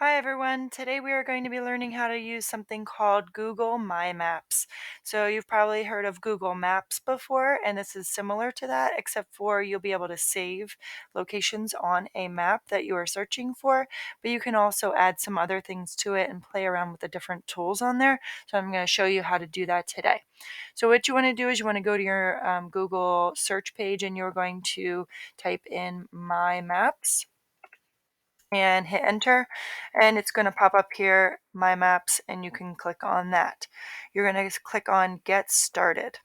Hi everyone. Today we are going to be learning how to use something called Google My Maps. So you've probably heard of Google Maps before, and this is similar to that, except for you'll be able to save locations on a map that you are searching for, but you can also add some other things to it and play around with the different tools on there. So I'm going to show you how to do that today. So what you want to do is you want to go to your Google search page and you're going to type in My Maps and hit enter, and it's going to pop up here, My Maps, and you can click on that. You're going to click on Get Started.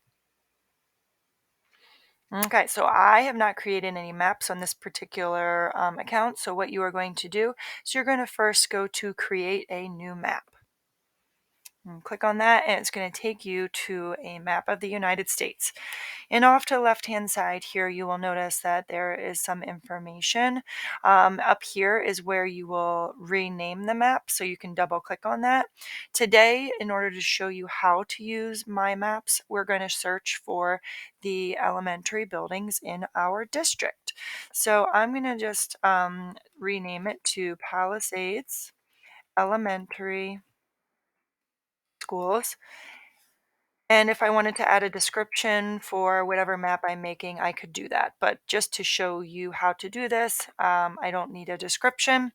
Okay, so I have not created any maps on this particular account, so what you are going to do is you're going to first go to Create a New Map. And click on that, and it's going to take you to a map of the United States. And off to the left-hand side here, you will notice that there is some information. Up here is where you will rename the map, so you can double-click on that. Today, in order to show you how to use My Maps, we're going to search for the elementary buildings in our district. So I'm going to just rename it to Palisades Elementary Schools. And if I wanted to add a description for whatever map I'm making, I could do that. But just to show you how to do this, I don't need a description.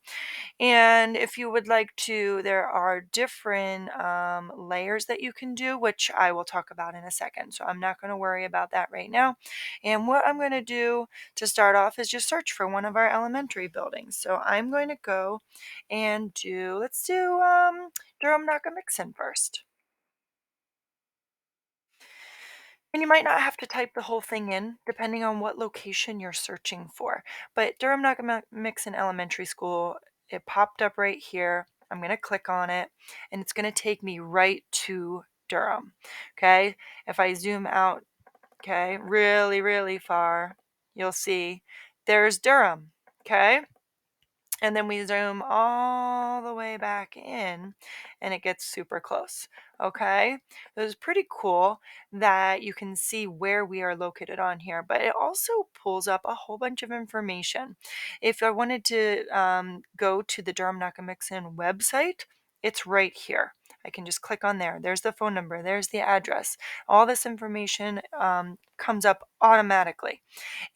And if you would like to, there are different layers that you can do, which I will talk about in a second. So I'm not going to worry about that right now. And what I'm going to do to start off is just search for one of our elementary buildings. So I'm going to go and let's do Durham Mixon first. And you might not have to type the whole thing in, depending on what location you're searching for. But Durham Mixon Elementary School, it popped up right here. I'm going to click on it, and it's going to take me right to Durham. Okay, if I zoom out, okay, really, really far, you'll see there's Durham. Okay, and then we zoom all the way back in and it gets super close. Okay, it was pretty cool that you can see where we are located on here, but it also pulls up a whole bunch of information. If I wanted to go to the Durham Nakamixon website, it's right here. I can just click on there. There's the phone number, there's the address. All this information comes up automatically.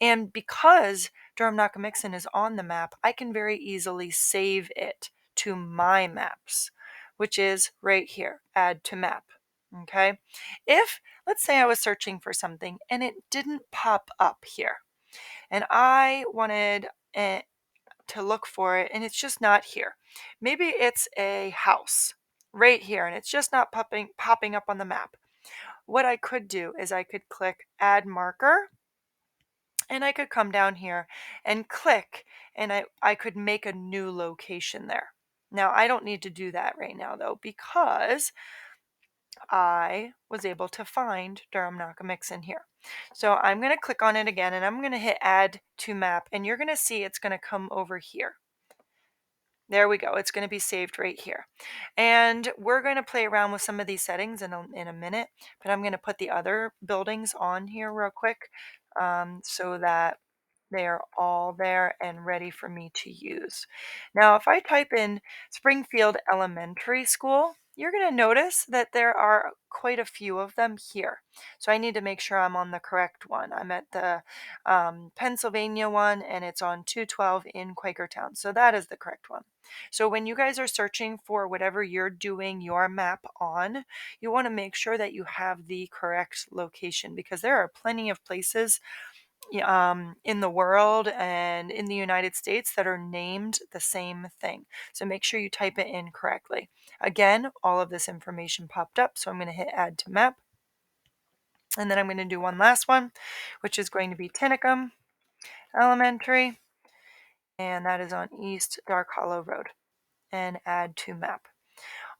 And because Durham Nakamixon is on the map, I can very easily save it to My Maps, which is right here, Add to Map. Okay. If, let's say I was searching for something and it didn't pop up here, and I wanted to look for it and it's just not here. Maybe it's a house right here and it's just not popping up on the map. What I could do is I could click Add Marker, and I could come down here and click, and I could make a new location there. Now, I don't need to do that right now, though, because I was able to find Durham Nakamixon here. So I'm going to click on it again, and I'm going to hit Add to Map, and you're going to see it's going to come over here. There we go. It's going to be saved right here. And we're going to play around with some of these settings in a minute, but I'm going to put the other buildings on here real quick so that they are all there and ready for me to use. Now, if I type in Springfield Elementary School, you're going to notice that there are quite a few of them here. So I need to make sure I'm on the correct one. I'm at the Pennsylvania one, and it's on 212 in Quakertown. So that is the correct one. So when you guys are searching for whatever you're doing your map on, you want to make sure that you have the correct location, because there are plenty of places in the world and in the United States that are named the same thing. So make sure you type it in correctly. Again, all of this information popped up, so I'm going to hit Add to Map. And then I'm going to do one last one, which is going to be Tinicum Elementary, and that is on East Dark Hollow Road, and Add to Map.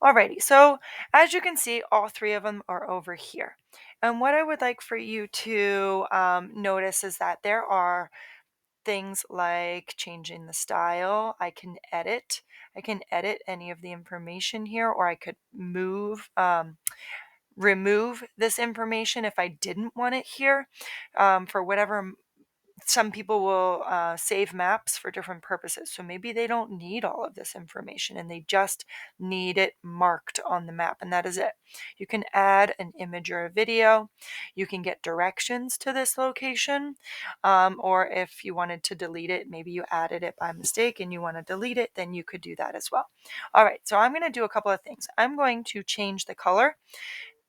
Alrighty, so as you can see, all three of them are over here. And what I would like for you to notice is that there are things like changing the style. I can edit any of the information here, or I could remove this information if I didn't want it here for whatever Some people will save maps for different purposes. So maybe they don't need all of this information and they just need it marked on the map, and that is it. You can add an image or a video. You can get directions to this location. Or if you wanted to delete it, maybe you added it by mistake and you want to delete it, then you could do that as well. All right, so I'm going to do a couple of things. I'm going to change the color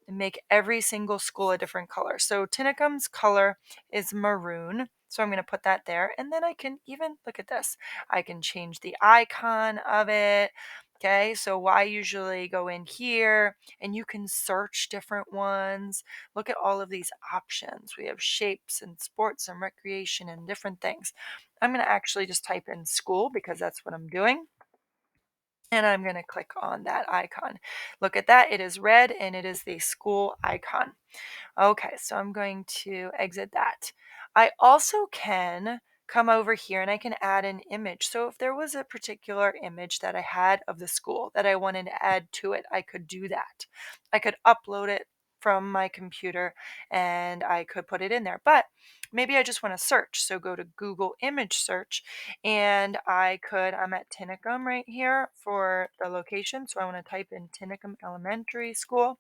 and make every single school a different color. So Tinicum's color is maroon. So I'm going to put that there. And then I can even, look at this, I can change the icon of it. Okay, so I usually go in here and you can search different ones. Look at all of these options. We have shapes and sports and recreation and different things. I'm going to actually just type in school because that's what I'm doing. And I'm going to click on that icon. Look at that. It is red and it is the school icon. Okay, so I'm going to exit that. I also can come over here and I can add an image. So if there was a particular image that I had of the school that I wanted to add to it, I could do that. I could upload it from my computer and I could put it in there. But maybe I just want to search. So go to Google image search and I'm at Tinicum right here for the location. So I want to type in Tinicum Elementary School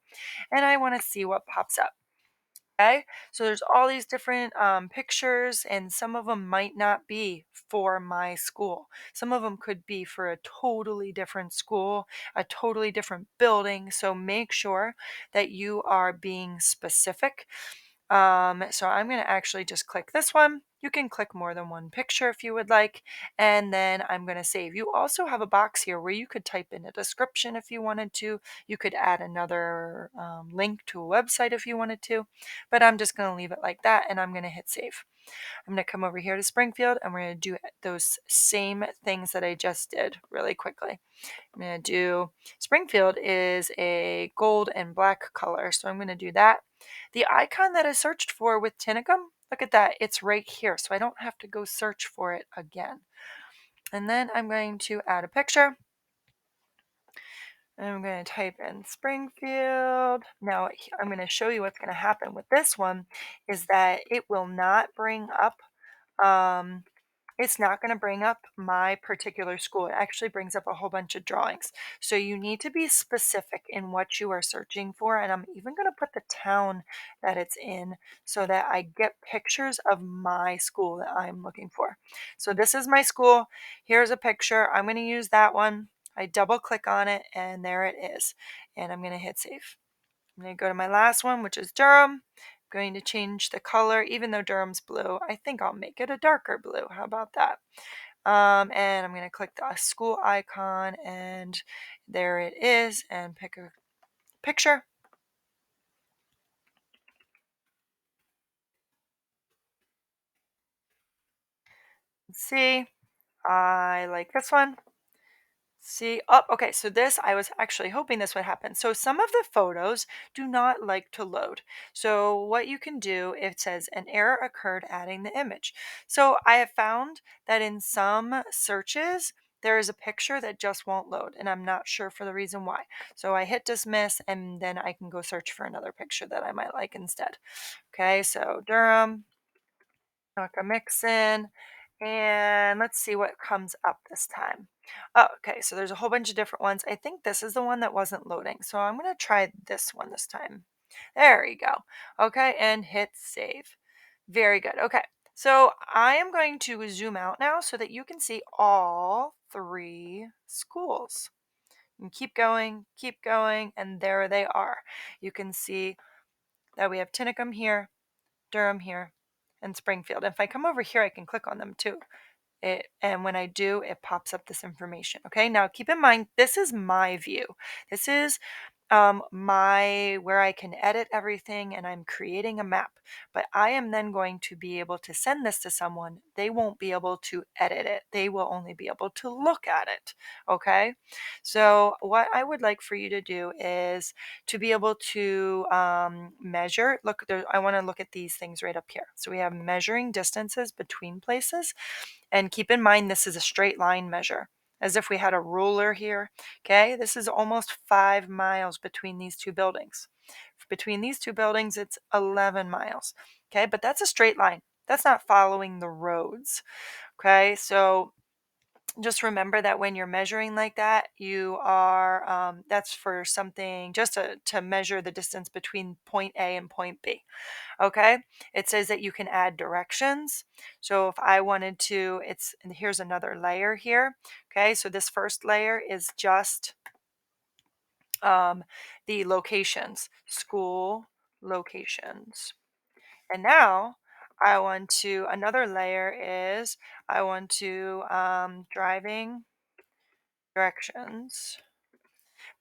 and I want to see what pops up. Okay, so there's all these different pictures, and some of them might not be for my school. Some of them could be for a totally different school, a totally different building. So make sure that you are being specific. So I'm going to actually just click this one. You can click more than one picture if you would like, and then I'm going to save. You also have a box here where you could type in a description if you wanted to. You could add another link to a website if you wanted to, but I'm just going to leave it like that, and I'm going to hit save. I'm going to come over here to Springfield, and we're going to do those same things that I just did really quickly. I'm going to do Springfield is a gold and black color, so I'm going to do that. The icon that I searched for with Tinicum, look at that, it's right here, so I don't have to go search for it again. And then I'm going to add a picture. And I'm going to type in Springfield. Now I'm going to show you what's going to happen with this one is that it will not bring up um, it's not going to bring up my particular school. It actually brings up a whole bunch of drawings. So you need to be specific in what you are searching for. And I'm even going to put the town that it's in so that I get pictures of my school that I'm looking for. So this is my school. Here's a picture. I'm going to use that one. I double click on it and there it is. And I'm going to hit save. I'm going to go to my last one, which is Durham. I'm going to change the color, even though Durham's blue. I think I'll make it a darker blue. How about that? And I'm going to click the school icon, and there it is, and pick a picture. Let's see, I like this one. See, oh, okay, so this, I was actually hoping this would happen. So some of the photos do not like to load. So what you can do, it says an error occurred adding the image. So I have found that in some searches, there is a picture that just won't load, and I'm not sure for the reason why. So I hit dismiss, and then I can go search for another picture that I might like instead. Okay, so Durham, Mixin, and let's see what comes up this time. Oh, okay, so there's a whole bunch of different ones. I think this is the one that wasn't loading, so I'm going to try this one this time. There we go. Okay, and hit save. Very good. Okay, so I am going to zoom out now so that you can see all three schools. And keep going, and there they are. You can see that we have Tinicum here, Durham here, and Springfield. If I come over here, I can click on them too. And when I do, it pops up this information. Okay, now keep in mind, this is my view. This is my where I can edit everything and I'm creating a map. But I am then going to be able to send this to someone. They won't be able to edit it. They will only be able to look at it. Okay, so what I would like for you to do is to be able to measure. Look, there, I want to look at these things right up here. So we have measuring distances between places. And keep in mind, this is a straight line measure, as if we had a ruler here. Okay, this is almost 5 miles between these two buildings. Between these two buildings, it's 11 miles. Okay, but that's a straight line. That's not following the roads. Okay, so just remember that when you're measuring like that, you are, that's for something just to measure the distance between point A and point B. Okay, it says that you can add directions. So if I wanted to, and here's another layer here. Okay, so this first layer is just um, the locations, school locations. And now another layer is I want to driving directions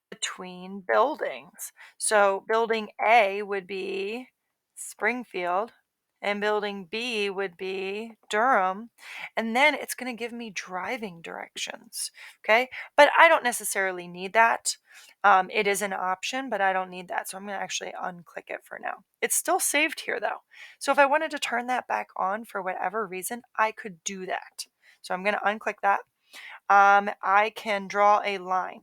between buildings. So building A would be Springfield, and building B would be Durham, and then it's going to give me driving directions. Okay, but I don't necessarily need that. It is an option, but I don't need that. So I'm going to actually unclick it for now. It's still saved here though. So if I wanted to turn that back on for whatever reason, I could do that. So I'm going to unclick that. I can draw a line.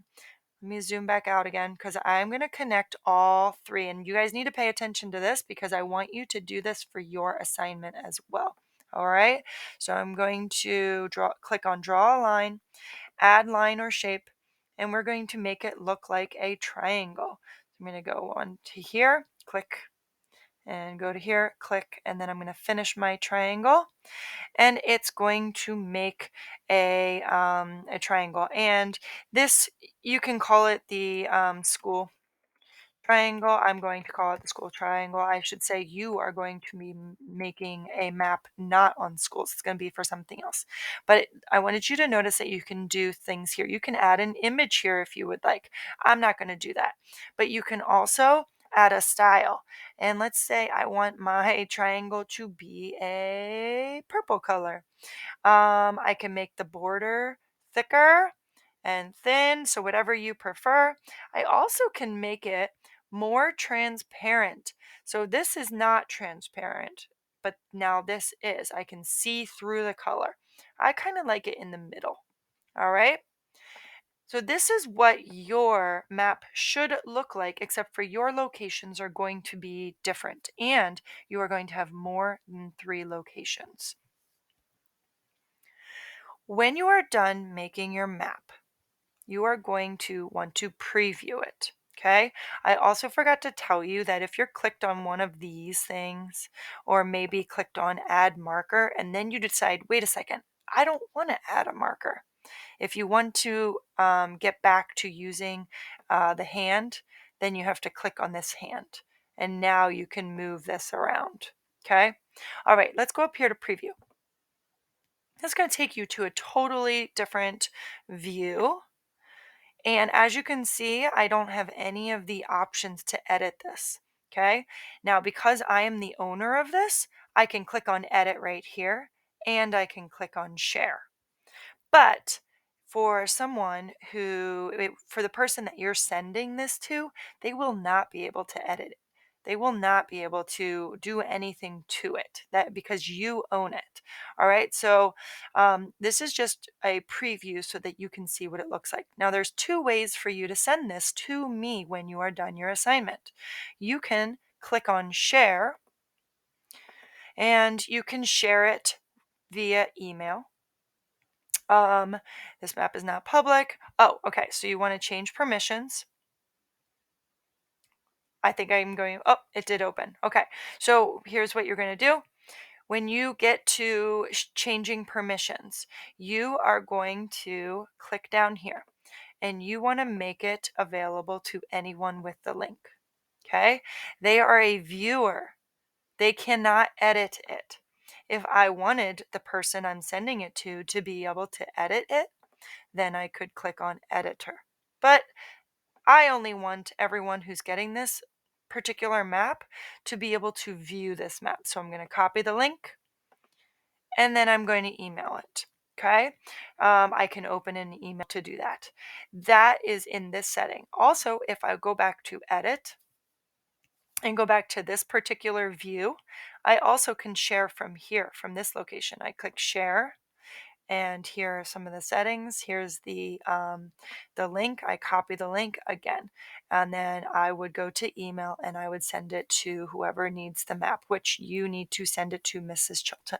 Let me zoom back out again because I'm going to connect all three. And you guys need to pay attention to this because I want you to do this for your assignment as well. All right. So I'm going to click on draw a line, add line or shape, and we're going to make it look like a triangle. I'm going to go on to here, click, and go to here, click, and then I'm going to finish my triangle, and it's going to make a triangle. And this, you can call it the school triangle. I'm going to call it the school triangle. I should say you are going to be making a map not on schools. It's going to be for something else. But I wanted you to notice that you can do things here. You can add an image here if you would like. I'm not going to do that. But you can also add a style. And let's say I want my triangle to be a purple color. I can make the border thicker and thin, so whatever you prefer. I also can make it more transparent. So this is not transparent, but now this is. I can see through the color. I kind of like it in the middle. All right. So this is what your map should look like, except for your locations are going to be different and you are going to have more than 3 locations. When you are done making your map, you are going to want to preview it. Okay. I also forgot to tell you that if you're clicked on one of these things, or maybe clicked on add marker, and then you decide, wait a second, I don't want to add a marker. If you want to get back to using the hand, then you have to click on this hand. And now you can move this around. Okay. All right, let's go up here to preview. That's going to take you to a totally different view. And as you can see, I don't have any of the options to edit this. Okay. Now, because I am the owner of this, I can click on edit right here and I can click on share. But for for the person that you're sending this to, they will not be able to edit it. They will not be able to do anything to it because you own it. All right. So this is just a preview so that you can see what it looks like. Now, there's 2 ways for you to send this to me when you are done your assignment. You can click on share and you can share it via email. This map is not public. Oh, okay. So you want to change permissions. I think I'm going, oh, it did open. Okay. So here's what you're going to do. When you get to changing permissions, you are going to click down here and you want to make it available to anyone with the link. Okay. They are a viewer. They cannot edit it. If I wanted the person I'm sending it to be able to edit it, then I could click on editor. But I only want everyone who's getting this particular map to be able to view this map. So I'm going to copy the link and then I'm going to email it. Okay. I can open an email to do that. That is in this setting. Also, if I go back to edit and go back to this particular view, I also can share from here, from this location. I click share and here are some of the settings. Here's the link. I copy the link again, and then I would go to email and I would send it to whoever needs the map, which you need to send it to Mrs. Chilton.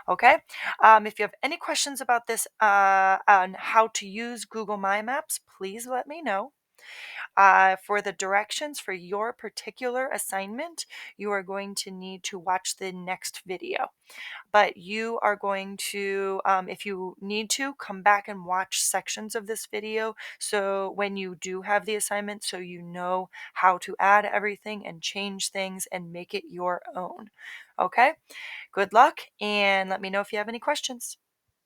Okay. If you have any questions about this on how to use Google My Maps, please let me know. For the directions for your particular assignment, you are going to need to watch the next video. But you are going to, if you need to, come back and watch sections of this video. So when you do have the assignment, so you know how to add everything and change things and make it your own. Okay? Good luck, and let me know if you have any questions.